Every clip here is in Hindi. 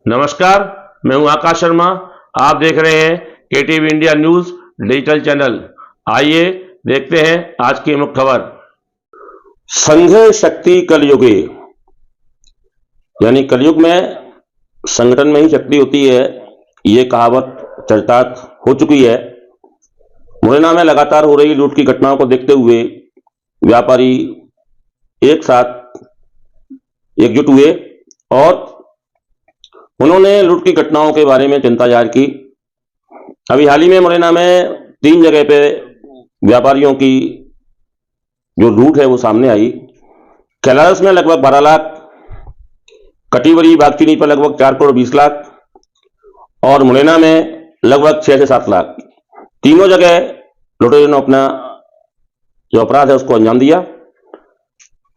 नमस्कार, मैं हूं आकाश शर्मा। आप देख रहे हैं KTV India news digital channel. आइए देखते हैं आज की मुख्य खबर। संघे शक्ति कलयुगे, यानी कलयुग में संगठन में ही शक्ति होती है, ये कहावत चरितार्थ हो चुकी है। मुरैना में लगातार हो रही लूट की घटनाओं को देखते हुए व्यापारी एक साथ एकजुट हुए और उन्होंने लूट की घटनाओं के बारे में चिंता जाहिर की। अभी हाल ही में मुरैना में 3 जगह पे व्यापारियों की जो लूट है वो सामने आई। कैलारस में लगभग 12 लाख, कटिवरी बागचीनी पर लगभग 4 करोड़ 20 लाख और मुरैना में लगभग 6 से 7 लाख। तीनों जगह लुटेरों ने अपना जो अपराध है उसको अंजाम दिया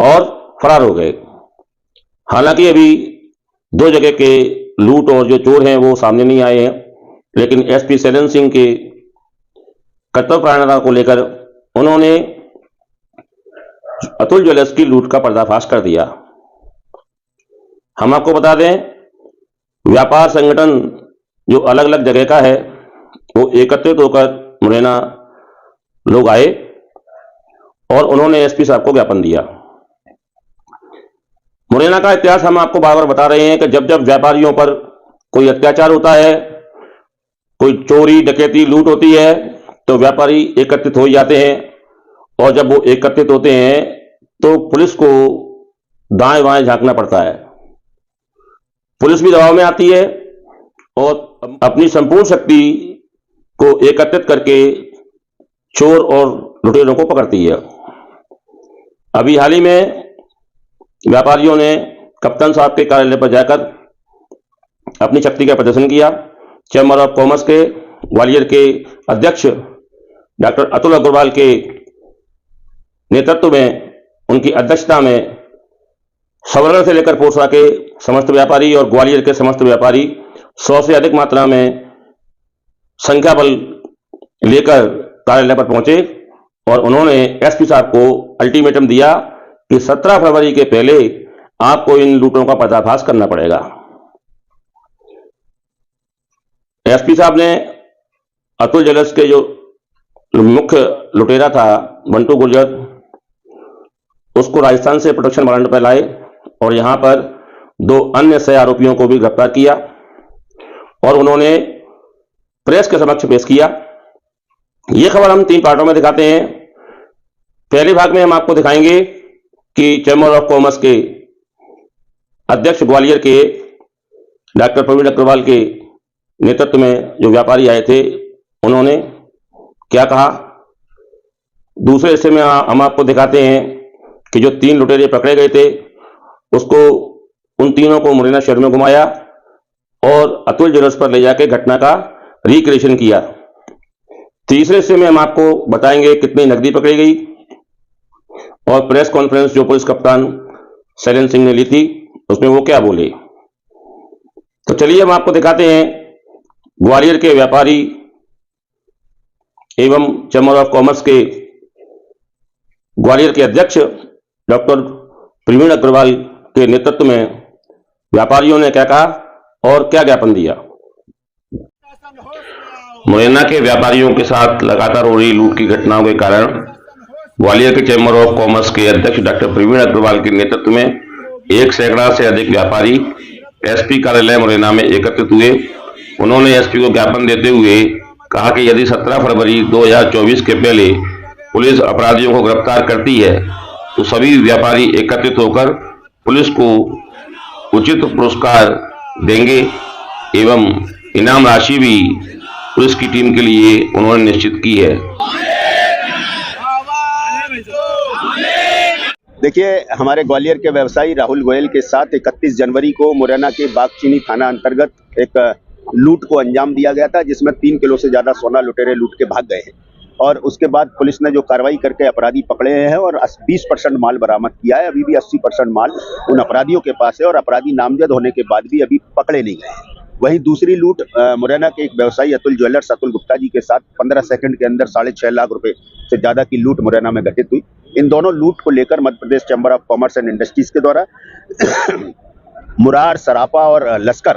और फरार हो गए। हालांकि अभी 2 जगह के लूट और जो चोर हैं वो सामने नहीं आए हैं, लेकिन एसपी शैलेंद्र सिंह के कर्तव्यपरायणता को लेकर उन्होंने अतुल ज्वेलर्स की लूट का पर्दाफाश कर दिया। हम आपको बता दें, व्यापार संगठन जो अलग अलग जगह का है वो एकत्रित होकर मुरैना लोग आए और उन्होंने एसपी साहब को ज्ञापन दिया। मुरैना का इतिहास हम आपको बार बार बता रहे हैं कि जब जब व्यापारियों पर कोई अत्याचार होता है, कोई चोरी डकैती लूट होती है, तो व्यापारी एकत्रित हो जाते हैं और जब वो एकत्रित होते हैं तो पुलिस को दाएं बाएं झांकना पड़ता है। पुलिस भी दबाव में आती है और अपनी संपूर्ण शक्ति को एकत्रित करके चोर और लुटेरों को पकड़ती है। अभी हाल ही में व्यापारियों ने कप्तान साहब के कार्यालय पर जाकर अपनी शक्ति का प्रदर्शन किया। चैम्बर ऑफ कॉमर्स के ग्वालियर के अध्यक्ष डॉक्टर अतुल अग्रवाल के नेतृत्व में, उनकी अध्यक्षता में सवर्ण से लेकर पोरसा के समस्त व्यापारी और ग्वालियर के समस्त व्यापारी 100 से अधिक मात्रा में संख्या बल लेकर कार्यालय पर पहुंचे और उन्होंने एसपी साहब को अल्टीमेटम दिया कि 17 फरवरी के पहले आपको इन लूटों का पर्दाफाश करना पड़ेगा। एसपी साहब ने अतुल ज्वेलर्स के जो मुख्य लुटेरा था बंटू गुर्जर, उसको राजस्थान से प्रोटेक्शन वारंट पर लाए और यहां पर 2 अन्य सह आरोपियों को भी गिरफ्तार किया और उन्होंने प्रेस के समक्ष पेश किया। यह खबर हम 3 पार्टों में दिखाते हैं। पहले भाग में हम आपको दिखाएंगे कि चैम्बर ऑफ कॉमर्स के अध्यक्ष ग्वालियर के डॉक्टर प्रवीण अग्रवाल के नेतृत्व में जो व्यापारी आए थे उन्होंने क्या कहा। दूसरे हिस्से में हम आपको दिखाते हैं कि जो 3 लुटेरे पकड़े गए थे उन तीनों को मुरैना शहर में घुमाया और अतुल ज्वेलर्स पर ले जाकर घटना का रिक्रिएशन किया। तीसरे हिस्से में हम आपको बताएंगे कितनी नकदी पकड़ी गई और प्रेस कॉन्फ्रेंस जो पुलिस कप्तान शैलेंद्र सिंह ने ली थी उसमें वो क्या बोले। तो चलिए हम आपको दिखाते हैं ग्वालियर के व्यापारी एवं चैम्बर ऑफ कॉमर्स के ग्वालियर के अध्यक्ष डॉक्टर प्रवीण अग्रवाल के नेतृत्व में व्यापारियों ने क्या कहा और क्या ज्ञापन दिया। मुरैना के व्यापारियों के साथ लगातार हो रही लूट की घटनाओं के कारण ग्वालियर के चैम्बर ऑफ कॉमर्स के अध्यक्ष डॉक्टर प्रवीण अग्रवाल के नेतृत्व में 1 सैकड़ा से अधिक व्यापारी एसपी कार्यालय मुरैना में एकत्रित हुए। उन्होंने एसपी को ज्ञापन देते हुए कहा कि यदि 17 फरवरी 2024 के पहले पुलिस अपराधियों को गिरफ्तार करती है तो सभी व्यापारी एकत्रित होकर पुलिस को उचित पुरस्कार देंगे एवं इनाम राशि भी पुलिस की टीम के लिए उन्होंने निश्चित की है। देखिए, हमारे ग्वालियर के व्यवसायी राहुल गोयल के साथ 31 जनवरी को मुरैना के बागचीनी थाना अंतर्गत एक लूट को अंजाम दिया गया था, जिसमें 3 किलो से ज्यादा सोना लुटेरे लूट के भाग गए हैं और उसके बाद पुलिस ने जो कार्रवाई करके अपराधी पकड़े हैं और 20% माल बरामद किया है। अभी भी 80% माल उन अपराधियों के पास है और अपराधी नामजद होने के बाद भी अभी पकड़े नहीं गए। वहीं दूसरी लूट मुरैना के एक व्यवसायी अतुल ज्वेलर्स अतुल गुप्ता जी के साथ 15 सेकंड के अंदर 6.5 लाख रुपए से ज्यादा की लूट मुरैना में घटित हुई। इन दोनों लूट को लेकर Madhya Pradesh Chamber of Commerce and Industries के द्वारा मुरार, सरापा और लश्कर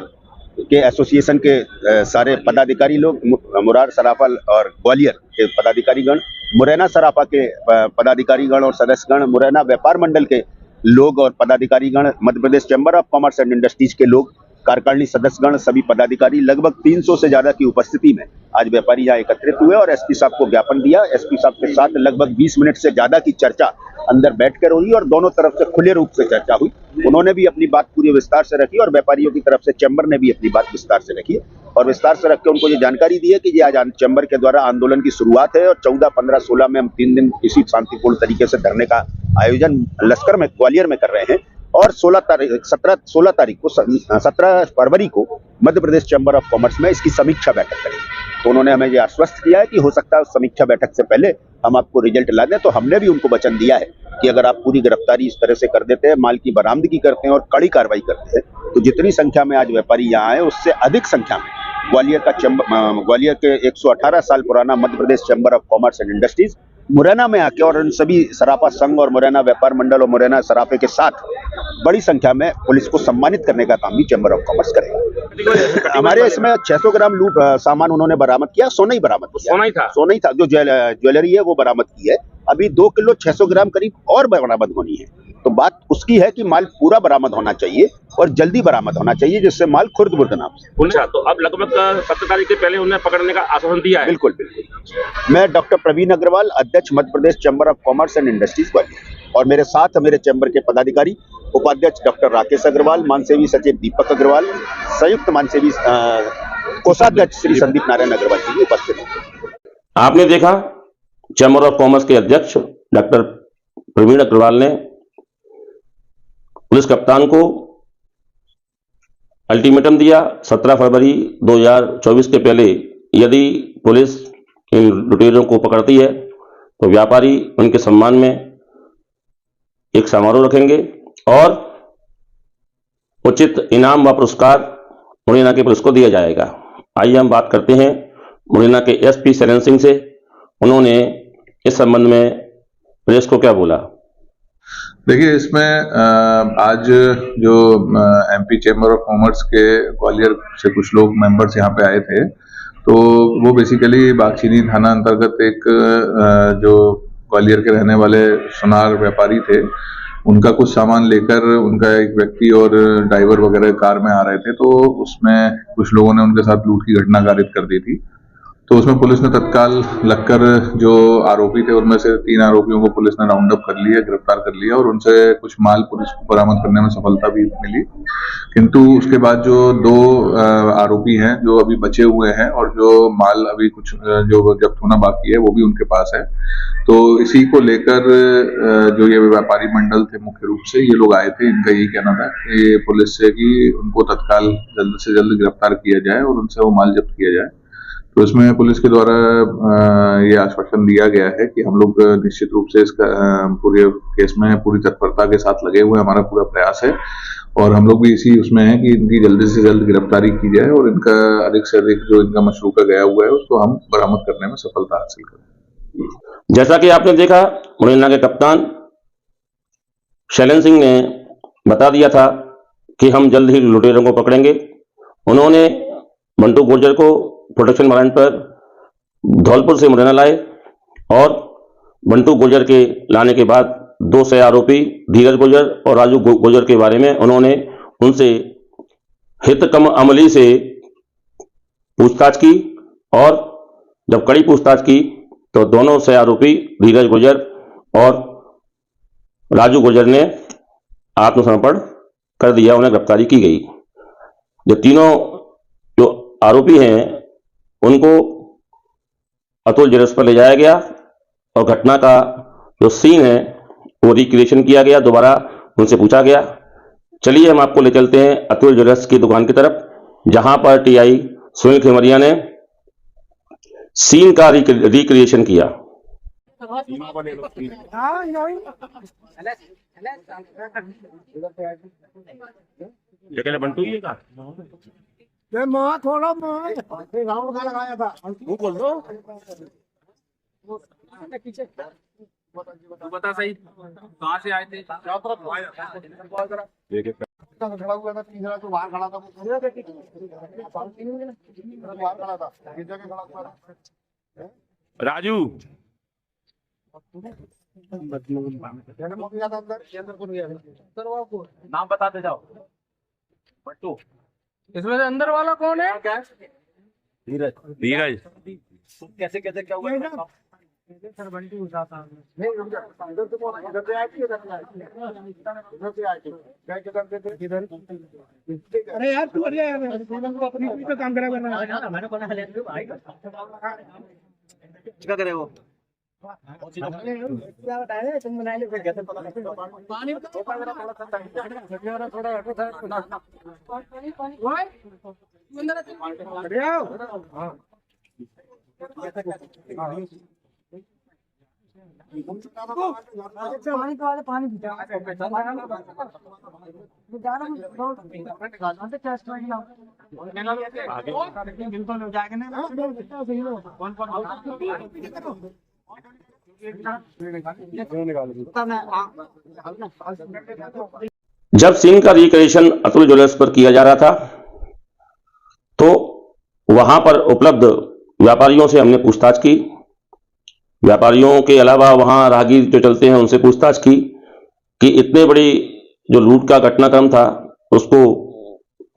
के एसोसिएशन के सारे पदाधिकारी लोग, मुरार सराफा और ग्वालियर के पदाधिकारीगण, मुरैना सराफा के पदाधिकारीगण और सदस्यगण, मुरैना व्यापार मंडल के लोग और पदाधिकारीगण, Madhya Pradesh Chamber of Commerce and Industries के लोग, कार्यकारिणी सदस्यगण, सभी पदाधिकारी लगभग 300 से ज्यादा की उपस्थिति में आज व्यापारी यहाँ एकत्रित हुए और एसपी साहब को ज्ञापन दिया। एसपी साहब के साथ लगभग 20 मिनट से ज्यादा की चर्चा अंदर बैठकर हुई और दोनों तरफ से खुले रूप से चर्चा हुई। उन्होंने भी अपनी बात पूरी विस्तार से रखी और व्यापारियों की तरफ से चैम्बर ने भी अपनी बात विस्तार से रखी और विस्तार से रख के उनको ये जानकारी दी है कि ये आज चैम्बर के द्वारा आंदोलन की शुरुआत है और 14, 15, 16 में हम 3 दिन इसी शांतिपूर्ण तरीके से धरने का आयोजन लश्कर में, ग्वालियर में कर रहे हैं और 17 फरवरी को मध्य प्रदेश चैम्बर ऑफ कॉमर्स में इसकी समीक्षा बैठक करेंगे। तो उन्होंने हमें ये आश्वस्त किया है कि हो सकता है उस समीक्षा बैठक से पहले हम आपको रिजल्ट ला दें। तो हमने भी उनको वचन दिया है कि अगर आप पूरी गिरफ्तारी इस तरह से कर देते हैं, माल की बरामदगी करते हैं और कड़ी कार्रवाई करते हैं, तो जितनी संख्या में आज व्यापारी यहाँ आए उससे अधिक संख्या में ग्वालियर के 118 साल पुराना Madhya Pradesh Chamber of Commerce and Industries Morena में आके और उन सभी सराफा संघ और मुरैना व्यापार मंडल और मुरैना सराफे के साथ बड़ी संख्या में पुलिस को सम्मानित करने का काम भी चैम्बर ऑफ कॉमर्स करेगा। हमारे इसमें 600 ग्राम लूट सामान उन्होंने बरामद किया, सोना ही बरामद किया, सोना ही था जो ज्वेलरी है वो बरामद की है। अभी 2 किलो 600 ग्राम करीब और बरामद होनी है। तो बात उसकी है कि माल पूरा बरामद होना चाहिए और जल्दी बरामद होना चाहिए जिससे माल खुर्द बुर्द ना हो। अच्छा, तो अब लगभग 17 तारीख के पहले उन्हें पकड़ने का आश्वासन दिया है। बिल्कुल बिल्कुल। मैं डॉक्टर प्रवीण अग्रवाल, अध्यक्ष Madhya Pradesh Chamber of Commerce and Industries Gwalior, और मेरे साथ मेरे चैम्बर के पदाधिकारी, उपाध्यक्ष डॉक्टर राकेश अग्रवाल, मानसेवी सचिव दीपक अग्रवाल, संयुक्त मानसेवी कोषाध्यक्ष श्री संदीप नारायण अग्रवाल जी उपस्थित हैं। आपने देखा चैम्बर ऑफ कॉमर्स के अध्यक्ष डॉक्टर प्रवीण अग्रवाल ने पुलिस कप्तान को अल्टीमेटम दिया 17 फरवरी 2024 के पहले यदि पुलिस इन लुटेरों को पकड़ती है तो व्यापारी उनके सम्मान में एक समारोह रखेंगे और उचित इनाम व पुरस्कार मुरैना के पुलिस को दिया जाएगा। आइए हम बात करते हैं मुरैना के एसपी शैलेंद्र सिंह से। उन्होंने इस संबंध में प्रेस को क्या बोला। देखिए, इसमें आज जो एमपी चैम्बर ऑफ कॉमर्स के ग्वालियर से कुछ लोग मेंबर्स यहाँ पे आए थे, तो वो बेसिकली बागचीनी थाना अंतर्गत एक जो ग्वालियर के रहने वाले सुनार व्यापारी थे, उनका कुछ सामान लेकर उनका एक व्यक्ति और ड्राइवर वगैरह कार में आ रहे थे, तो उसमें कुछ लोगों ने उनके साथ लूट की घटना कारित कर दी थी। तो उसमें पुलिस ने तत्काल लगकर जो आरोपी थे उनमें से 3 आरोपियों को पुलिस ने राउंड अप कर लिया, गिरफ्तार कर लिया और उनसे कुछ माल पुलिस को बरामद करने में सफलता भी मिली। किंतु उसके बाद जो 2 आरोपी हैं जो अभी बचे हुए हैं और जो माल अभी कुछ जो जब्त होना बाकी है वो भी उनके पास है। तो इसी को लेकर जो ये व्यापारी मंडल थे मुख्य रूप से ये लोग आए थे। इनका यही कहना था कि पुलिस से कि उनको तत्काल जल्द से जल्द गिरफ्तार किया जाए और उनसे वो माल जब्त किया जाए। तो इसमें पुलिस के द्वारा ये आश्वासन दिया गया है कि हम लोग निश्चित रूप से इसका पूरे केस में पूरी तत्परता के साथ लगे हुए, हमारा पूरा प्रयास है और हम लोग भी इसी उसमें है कि इनकी जल्दी से जल्द गिरफ्तारी की जाए और इनका अधिक से अधिक जो इनका मशरूका गया हुआ है उसको हम बरामद करने में सफलता हासिल करें। जैसा कि आपने देखा, मुरैना के कप्तान शैलेंद्र सिंह ने बता दिया था कि हम जल्द ही लुटेरों को पकड़ेंगे। उन्होंने बंटू गुर्जर को प्रोटेक्शन वारंट पर धौलपुर से मुरैना लाए और बंटू गुर्जर के लाने के बाद 2 से आरोपी धीरज गुर्जर और राजू गुर्जर के बारे में उन्होंने उनसे हित कम अमली से पूछताछ की और जब कड़ी पूछताछ की तो दोनों से आरोपी धीरज गुर्जर और राजू गुर्जर ने आत्मसमर्पण कर दिया, उन्हें गिरफ्तारी की गई। जो तीनों जो आरोपी हैं उनको अतुल ज्वेलर्स पर ले जाया गया और घटना का जो सीन है वो रिक्रिएशन किया गया, दोबारा उनसे पूछा गया। चलिए हम आपको ले चलते हैं अतुल ज्वेलर्स की दुकान की तरफ, जहां पर टीआई सुनील खेमरिया ने सीन का रिक्रिएशन किया। बंटू ये का माँ थोड़ा राउंड का लगाया था वो बोल दो पीछे तू बता सही कहाँ से आए थे। खड़ा हुआ था, तीसरा तो बाहर खड़ा था, वो बाहर खड़ा था, ये जगह खड़ा हुआ था। राजू नाम बताते जाओ। बट्टू। इसमें से अंदर वाला कौन है? क्या? धीरज कैसे कैसे क्या हुआ? सर बंटी उठाता नहीं, रुक जा, इधर से कौन इधर से आए थे, इधर से आए थे, इधर से आए थे, क्या किधर से थे, इधर। अरे यार तू अरे यार अपनी पे काम करा करना मैंने कौन है भाई क्या करे वो? क्या बताया तुम बनाए ले कैसे पता पानी थोड़ा हटो था ओए अंदर अरे आओ हां पानी तो वाले पानी पीता जब सिम का रिकनेक्शन अतुल ज्वेलर्स पर किया जा रहा था तो वहां पर उपलब्ध व्यापारियों से हमने पूछताछ की। व्यापारियों के अलावा वहां राहगीर जो चलते हैं उनसे पूछताछ की कि इतने बड़ी जो लूट का घटनाक्रम था उसको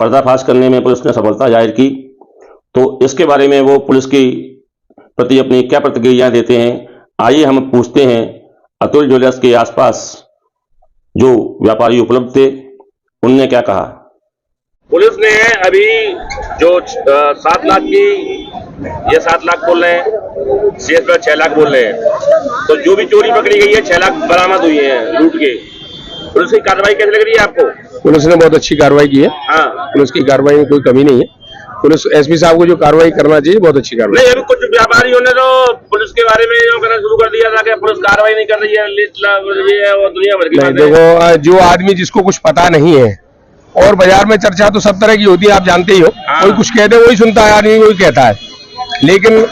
पर्दाफाश करने में पुलिस ने सफलता जाहिर की। तो इसके बारे में वो पुलिस की प्रति अपनी क्या प्रतिक्रिया देते हैं, आइए हम पूछते हैं अतुल ज्वेलर्स के आसपास जो व्यापारी उपलब्ध थे उनने क्या कहा। पुलिस ने अभी जो 7 लाख की ये 7 लाख बोल रहे हैं, शेष पर 6 लाख बोल रहे हैं, तो जो भी चोरी पकड़ी गई है 6 लाख बरामद हुई है लूट के। पुलिस की कार्रवाई कैसे लग रही है आपको? पुलिस ने बहुत अच्छी कार्रवाई की है। हाँ, पुलिस की कार्रवाई में कोई कमी नहीं है। पुलिस एसपी साहब को जो कार्रवाई करना चाहिए बहुत अच्छी कार्रवाई। नहीं, अभी कुछ व्यापारियों ने तो पुलिस के बारे में जो कहना शुरू कर दिया था कि पुलिस कार्रवाई नहीं कर रही है, ये है वो दुनिया भर की नहीं, बातें। देखो जो आदमी जिसको कुछ पता नहीं है, और बाजार में चर्चा तो सब तरह की होती है, आप जानते ही हो। हाँ। कोई कुछ कहते वही सुनता है आदमी, कोई कहता है, लेकिन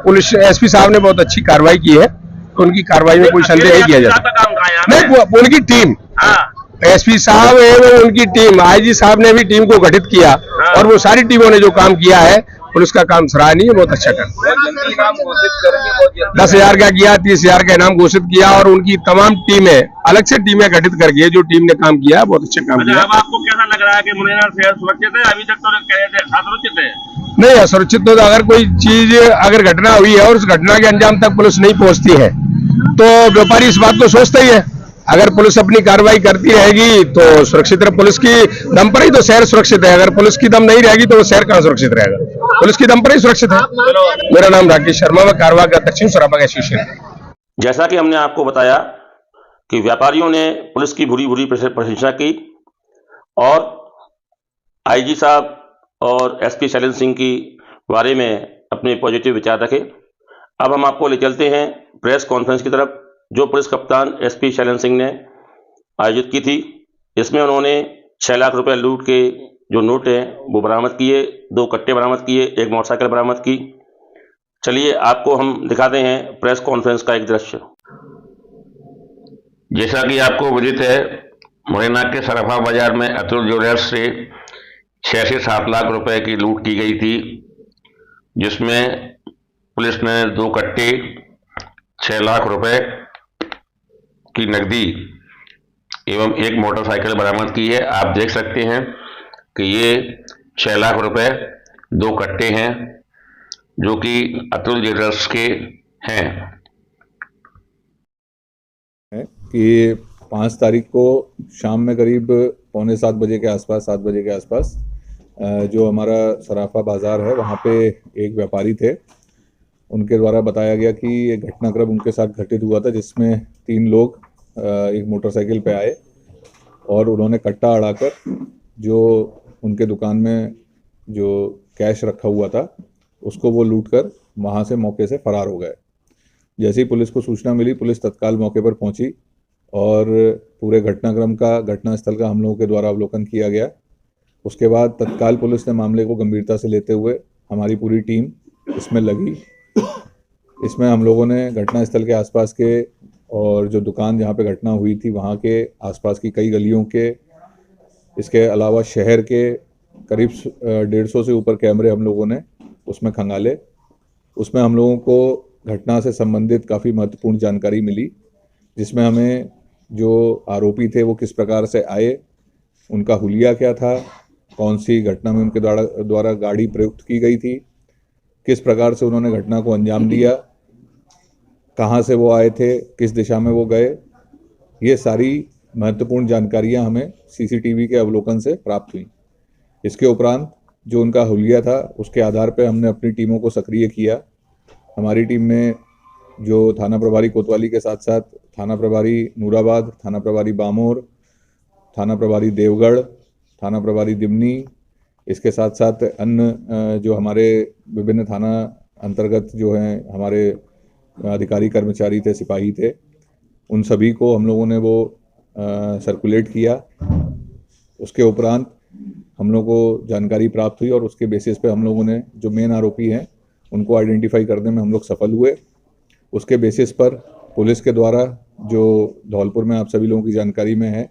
पुलिस एसपी साहब ने बहुत अच्छी कार्रवाई की है, तो उनकी कार्रवाई में कोई संदेह नहीं किया जाता। काम कहा यहाँ नहीं, पे? उनकी टीम, हाँ, एसपी साहब एवं उनकी टीम, आईजी साहब ने भी टीम को गठित किया, और वो सारी टीमों ने जो काम किया है, पुलिस का काम सराहनीय, बहुत अच्छा कर। 10,000 का किया, 30,000 का इनाम घोषित किया, और उनकी तमाम टीमें अलग से टीमें गठित करके जो टीम ने काम किया बहुत अच्छा काम किया। अब आपको कैसा लग रहा है कि मुरैना शहर सुरक्षित है? अभी तक तो कह रहे थे असुरक्षित है। नहीं, असुरक्षित तो अगर कोई चीज अगर घटना हुई है और उस घटना के अंजाम तक पुलिस नहीं पहुंचती है तो व्यापारी इस बात को सोचता ही है। अगर पुलिस अपनी कार्रवाई करती रहेगी तो सुरक्षित रहे, पुलिस की दम पर ही तो शहर सुरक्षित है। अगर पुलिस की दम नहीं रहेगी तो वो शहर कहाँ सुरक्षित रहेगा? पुलिस की दम पर ही सुरक्षित है। मेरा नाम राकेश शर्मा, मैं कारवा का दक्षिण सराफा का एसोसिएशन। जैसा कि हमने आपको बताया कि व्यापारियों ने पुलिस की बुरी बुरी प्रशंसा की और आईजी साहब और एसपी शैलेंद्र सिंह की बारे में अपने पॉजिटिव विचार रखे। अब हम आपको ले चलते हैं प्रेस कॉन्फ्रेंस की तरफ जो पुलिस कप्तान एसपी शैलेंद्र सिंह ने आयोजित की थी। इसमें उन्होंने 6 लाख रुपए लूट के जो नोट हैं वो बरामद किए, 2 कट्टे बरामद किए, एक मोटरसाइकिल बरामद की। चलिए आपको हम दिखाते हैं प्रेस कॉन्फ्रेंस का एक दृश्य। जैसा कि आपको विदित है, मुरैना के सराफा बाजार में अतुल ज्वेलर्स से 6 से 7 लाख रुपए की लूट की गई थी, जिसमें पुलिस ने 2 कट्टे 6 लाख रुपए की नकदी एवं एक मोटरसाइकिल बरामद की है। आप देख सकते हैं कि ये 6 लाख रुपए 2 कट्टे हैं जो कि अतुल ज्वेलर्स के हैं। कि 5 तारीख को शाम में करीब 6:45 बजे के आसपास, 7 बजे के आसपास जो हमारा सराफा बाजार है वहाँ पे एक व्यापारी थे, उनके द्वारा बताया गया कि ये घटनाक्रम उनके साथ घटित हुआ था, जिसमें 3 लोग एक मोटरसाइकिल पे आए और उन्होंने कट्टा अड़ाकर जो उनके दुकान में जो कैश रखा हुआ था उसको वो लूट कर वहाँ से मौके से फरार हो गए। जैसे ही पुलिस को सूचना मिली, पुलिस तत्काल मौके पर पहुंची और पूरे घटनाक्रम का, घटनास्थल का हम लोगों के द्वारा अवलोकन किया गया। उसके बाद तत्काल पुलिस ने मामले को गंभीरता से लेते हुए हमारी पूरी टीम इसमें लगी। इसमें हम लोगों ने घटनास्थल के आसपास के और जो दुकान जहाँ पे घटना हुई थी वहाँ के आसपास की कई गलियों के इसके अलावा शहर के करीब 150 से ऊपर कैमरे हम लोगों ने उसमें खंगाले। उसमें हम लोगों को घटना से संबंधित काफ़ी महत्वपूर्ण जानकारी मिली, जिसमें हमें जो आरोपी थे वो किस प्रकार से आए, उनका हुलिया क्या था, कौन सी घटना में उनके द्वारा गाड़ी प्रयुक्त की गई थी, किस प्रकार से उन्होंने घटना को अंजाम दिया, कहाँ से वो आए थे, किस दिशा में वो गए, ये सारी महत्वपूर्ण जानकारियां हमें सीसीटीवी के अवलोकन से प्राप्त हुई। इसके उपरांत जो उनका हुलिया था उसके आधार पर हमने अपनी टीमों को सक्रिय किया। हमारी टीम में जो थाना प्रभारी कोतवाली के साथ साथ थाना प्रभारी नूराबाद, थाना प्रभारी बामोर, थाना प्रभारी देवगढ़, थाना प्रभारी दिमनी, इसके साथ साथ अन्य जो हमारे विभिन्न थाना अंतर्गत जो हैं हमारे अधिकारी कर्मचारी थे, सिपाही थे, उन सभी को हम लोगों ने वो सर्कुलेट किया। उसके उपरांत हम लोगों को जानकारी प्राप्त हुई और उसके बेसिस पे हम लोगों ने जो मेन आरोपी हैं उनको आइडेंटिफाई करने में हम लोग सफल हुए। उसके बेसिस पर पुलिस के द्वारा जो धौलपुर में आप सभी लोगों की जानकारी में है,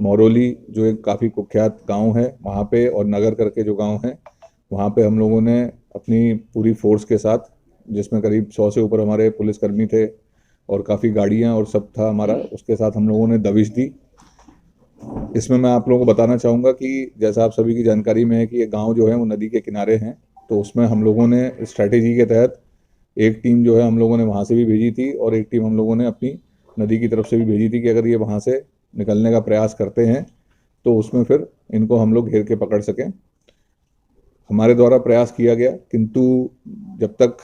मौरोली जो एक काफ़ी कुख्यात गांव है वहाँ पे, और नगर करके जो गांव है वहाँ पे हम लोगों ने अपनी पूरी फोर्स के साथ, जिसमें करीब 100 से ऊपर हमारे पुलिसकर्मी थे और काफ़ी गाड़ियाँ और सब था हमारा, उसके साथ हम लोगों ने दबिश दी। इसमें मैं आप लोगों को बताना चाहूँगा कि जैसा आप सभी की जानकारी में है कि ये गाँव जो है वो नदी के किनारे हैं, तो उसमें हम लोगों ने स्ट्रैटेजी के तहत एक टीम जो है हम लोगों ने वहाँ से भी भेजी थी और एक टीम हम लोगों ने अपनी नदी की तरफ से भी भेजी थी कि अगर ये वहाँ से निकलने का प्रयास करते हैं तो उसमें फिर इनको हम लोग घेर के पकड़ सकें। हमारे द्वारा प्रयास किया गया, किंतु जब तक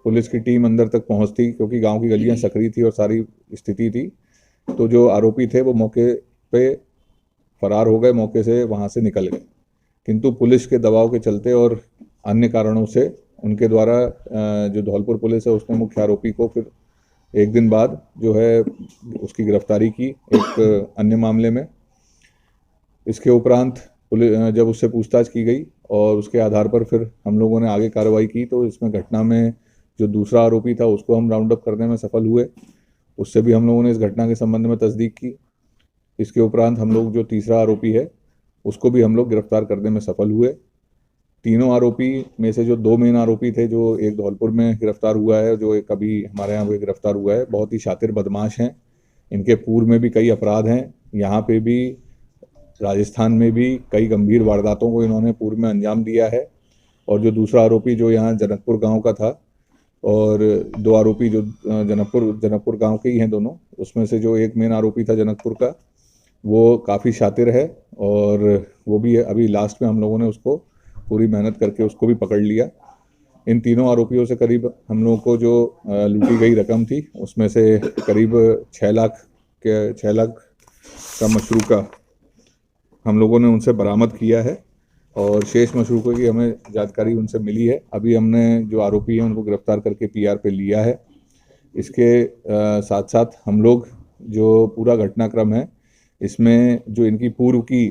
पुलिस की टीम अंदर तक पहुंचती, क्योंकि गांव की गलियां सक्रिय थी और सारी स्थिति थी, तो जो आरोपी थे वो मौके पे फरार हो गए, मौके से वहां से निकल गए। किंतु पुलिस के दबाव के चलते और अन्य कारणों से उनके द्वारा जो धौलपुर पुलिस है उसने मुख्य आरोपी को फिर एक दिन बाद जो है उसकी गिरफ्तारी की एक अन्य मामले में। इसके उपरांत पुलिस जब उससे पूछताछ की गई और उसके आधार पर फिर हम लोगों ने आगे कार्रवाई की, तो इसमें घटना में जो दूसरा आरोपी था उसको हम राउंड अप करने में सफल हुए। उससे भी हम लोगों ने इस घटना के संबंध में तस्दीक की। इसके उपरांत हम लोग जो तीसरा आरोपी है उसको भी हम लोग गिरफ्तार करने में सफल हुए। तीनों आरोपी में से जो 2 मेन आरोपी थे, जो एक धौलपुर में गिरफ्तार हुआ है, जो एक अभी हमारे यहाँ पे गिरफ्तार हुआ है, बहुत ही शातिर बदमाश हैं। इनके पूर्व में भी कई अपराध हैं, यहाँ पे भी राजस्थान में भी कई गंभीर वारदातों को इन्होंने पूर्व में अंजाम दिया है। और जो दूसरा आरोपी जो यहाँ जनकपुर गांव का था, और 2 आरोपी जो जनकपुर गांव के ही हैं दोनों, उसमें से जो एक मेन आरोपी था जनकपुर का, वो काफ़ी शातिर है और वो भी अभी लास्ट में हम लोगों ने उसको पूरी मेहनत करके उसको भी पकड़ लिया। इन तीनों आरोपियों से करीब हम लोगों को जो लूटी गई रकम थी उसमें से करीब 6 लाख का मशरूका हम लोगों ने उनसे बरामद किया है और शेष मशरूकों की हमें जानकारी उनसे मिली है। अभी हमने जो आरोपी हैं उनको गिरफ्तार करके पीआर पे लिया है। इसके साथ साथ हम लोग जो पूरा घटनाक्रम है इसमें जो इनकी पूर्व की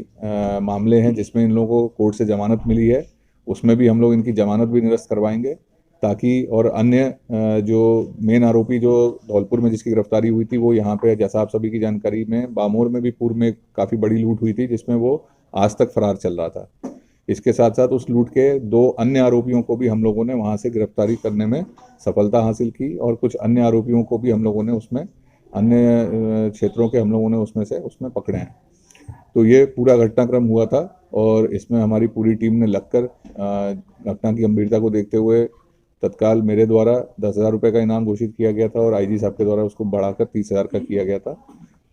मामले हैं जिसमें इन लोगों को कोर्ट से जमानत मिली है, उसमें भी हम लोग इनकी जमानत भी निरस्त करवाएंगे, ताकि और अन्य जो मेन आरोपी जो धौलपुर में जिसकी गिरफ्तारी हुई थी वो यहाँ पे, जैसा आप सभी की जानकारी में, बामोर में भी पूर्व में काफ़ी बड़ी लूट हुई थी जिसमें वो आज तक फरार चल रहा था। इसके साथ साथ उस लूट के 2 अन्य आरोपियों को भी हम लोगों ने वहाँ से गिरफ्तारी करने में सफलता हासिल की और कुछ अन्य आरोपियों को भी हम लोगों ने उसमें अन्य क्षेत्रों के हम लोगों ने उसमें पकड़े हैं। तो ये पूरा घटनाक्रम हुआ था और इसमें हमारी पूरी टीम ने लगकर घटना की गंभीरता को देखते हुए तत्काल मेरे द्वारा 10,000 रुपये का इनाम घोषित किया गया था और आईजी साहब के द्वारा उसको बढ़ाकर 30,000 का किया गया था।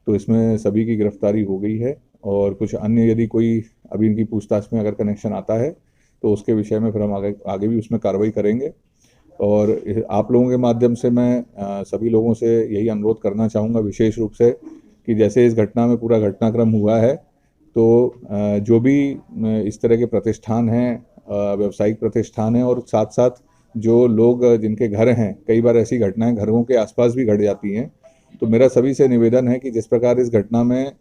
तो इसमें सभी की गिरफ्तारी हो गई है और कुछ अन्य यदि कोई अभी इनकी पूछताछ में अगर कनेक्शन आता है तो उसके विषय में फिर हम आगे भी उसमें कार्रवाई करेंगे। और आप लोगों के माध्यम से मैं सभी लोगों से यही अनुरोध करना चाहूँगा विशेष रूप से कि जैसे इस घटना में पूरा घटनाक्रम हुआ है, तो जो भी इस तरह के प्रतिष्ठान हैं, व्यावसायिक प्रतिष्ठान हैं, और साथ साथ जो लोग जिनके घर हैं, कई बार ऐसी घटनाएं घरों के आसपास भी घट जाती हैं। तो मेरा सभी से निवेदन है कि जिस प्रकार इस घटना में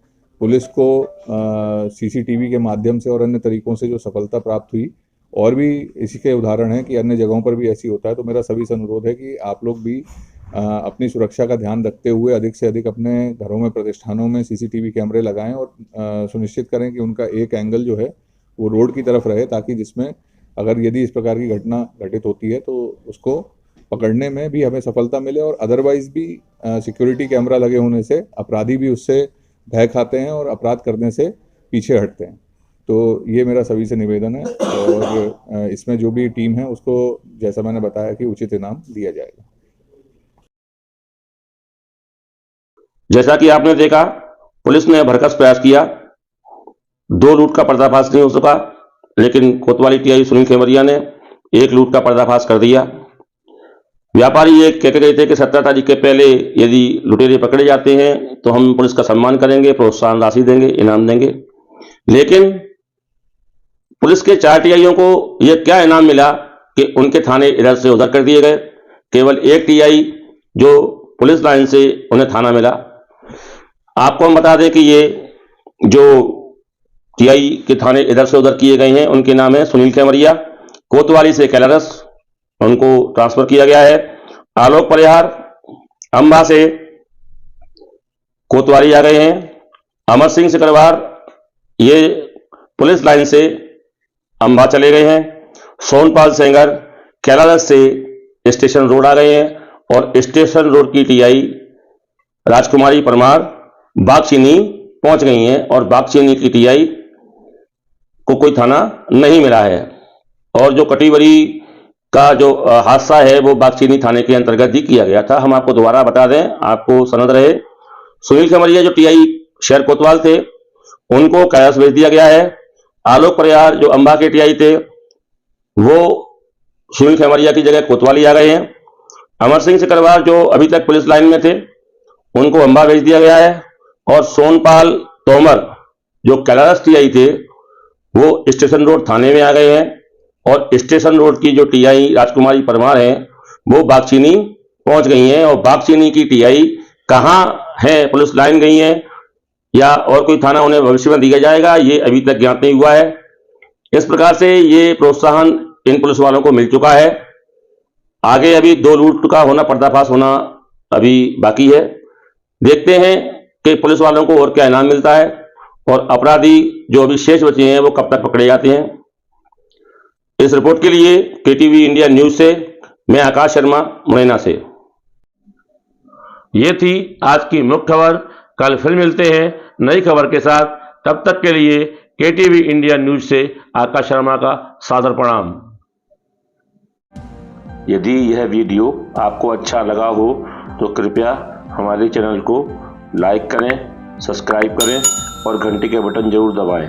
पुलिस को सीसीटीवी के माध्यम से और अन्य तरीकों से जो सफलता प्राप्त हुई, और भी इसी के उदाहरण हैं कि अन्य जगहों पर भी ऐसी होता है, तो मेरा सभी से अनुरोध है कि आप लोग भी अपनी सुरक्षा का ध्यान रखते हुए अधिक से अधिक अपने घरों में, प्रतिष्ठानों में सीसीटीवी कैमरे लगाएं और सुनिश्चित करें कि उनका एक एंगल जो है वो रोड की तरफ रहे, ताकि जिसमें अगर यदि इस प्रकार की घटना घटित होती है तो उसको पकड़ने में भी हमें सफलता मिले, और अदरवाइज भी सिक्योरिटी कैमरा लगे होने से अपराधी भी उससे भय खाते हैं और अपराध करने से पीछे हटते हैं। तो ये मेरा सभी से निवेदन है, और इसमें जो भी टीम है उसको, जैसा मैंने बताया, कि उचित इनाम दिया जाएगा। जैसा कि आपने देखा, पुलिस ने भरकस प्रयास किया, 2 लूट का पर्दाफाश नहीं हो सका, लेकिन कोतवाली टीआई सुनील खेमरिया ने 1 लूट का पर्दाफाश कर दिया। व्यापारी ये कह गए थे कि 17 तारीख के पहले यदि लुटेरे पकड़े जाते हैं तो हम पुलिस का सम्मान करेंगे, प्रोत्साहन राशि देंगे, इनाम देंगे। लेकिन पुलिस के 4 टीआईयों को यह क्या इनाम मिला कि उनके थाने इधर से उधर कर दिए गए। केवल 1 टीआई जो पुलिस लाइन से उन्हें थाना मिला। आपको हम बता दें कि ये जो टीआई के थाने इधर से उधर किए गए हैं, उनके नाम है सुनील खेमरिया, कोतवाली से कैलारस, उनको ट्रांसफर किया गया है। आलोक परिहार अंबा से कोतवाली आ गए हैं। अमर सिंह सिकरवार ये पुलिस लाइन से अंबा चले गए हैं। सोनपाल सेंगर कैलारस से स्टेशन रोड आ गए हैं, और स्टेशन रोड की टीआई राजकुमारी परमार बागचीनी पहुंच गई हैं, और बागचीनी की टीआई को कोई थाना नहीं मिला है। और जो कटिबरी का जो हादसा है वो बागचीनी थाने के अंतर्गत ही किया गया था। हम आपको दोबारा बता दें, आपको सनद रहे, सुनील खेमरिया जो टीआई शहर कोतवाल थे उनको कैलाश भेज दिया गया है। आलोक परिहार जो अंबा के टीआई थे वो सुनील खेमरिया की जगह कोतवाली आ गए हैं। अमर सिंह सिकरवार जो अभी तक पुलिस लाइन में थे उनको अंबा भेज दिया गया है, और सोनपाल तोमर जो कैलाश टीआई थे वो स्टेशन रोड थाने में आ गए हैं, और स्टेशन रोड की जो टीआई राजकुमारी परमार हैं वो बागचीनी पहुंच गई हैं। और बागचीनी की टीआई कहां है, पुलिस लाइन गई हैं या और कोई थाना उन्हें भविष्य में दिया जाएगा, ये अभी तक ज्ञात नहीं हुआ है। इस प्रकार से ये प्रोत्साहन इन पुलिस वालों को मिल चुका है। आगे अभी 2 लूट का होना, पर्दाफाश होना अभी बाकी है। देखते हैं कि पुलिस वालों को और क्या इनाम मिलता है, और अपराधी जो अभी शेष बचे हैं वो कब तक पकड़े जाते हैं। इस रिपोर्ट के लिए केटीवी इंडिया न्यूज से मैं आकाश शर्मा, मुरैना से। ये थी आज की मुख्य खबर। कल फिर मिलते हैं नई खबर के साथ। तब तक के लिए केटीवी इंडिया न्यूज से आकाश शर्मा का सादर प्रणाम। यदि यह वीडियो आपको अच्छा लगा हो तो कृपया हमारे चैनल को लाइक करें, सब्सक्राइब करें और घंटी के बटन जरूर दबाएं।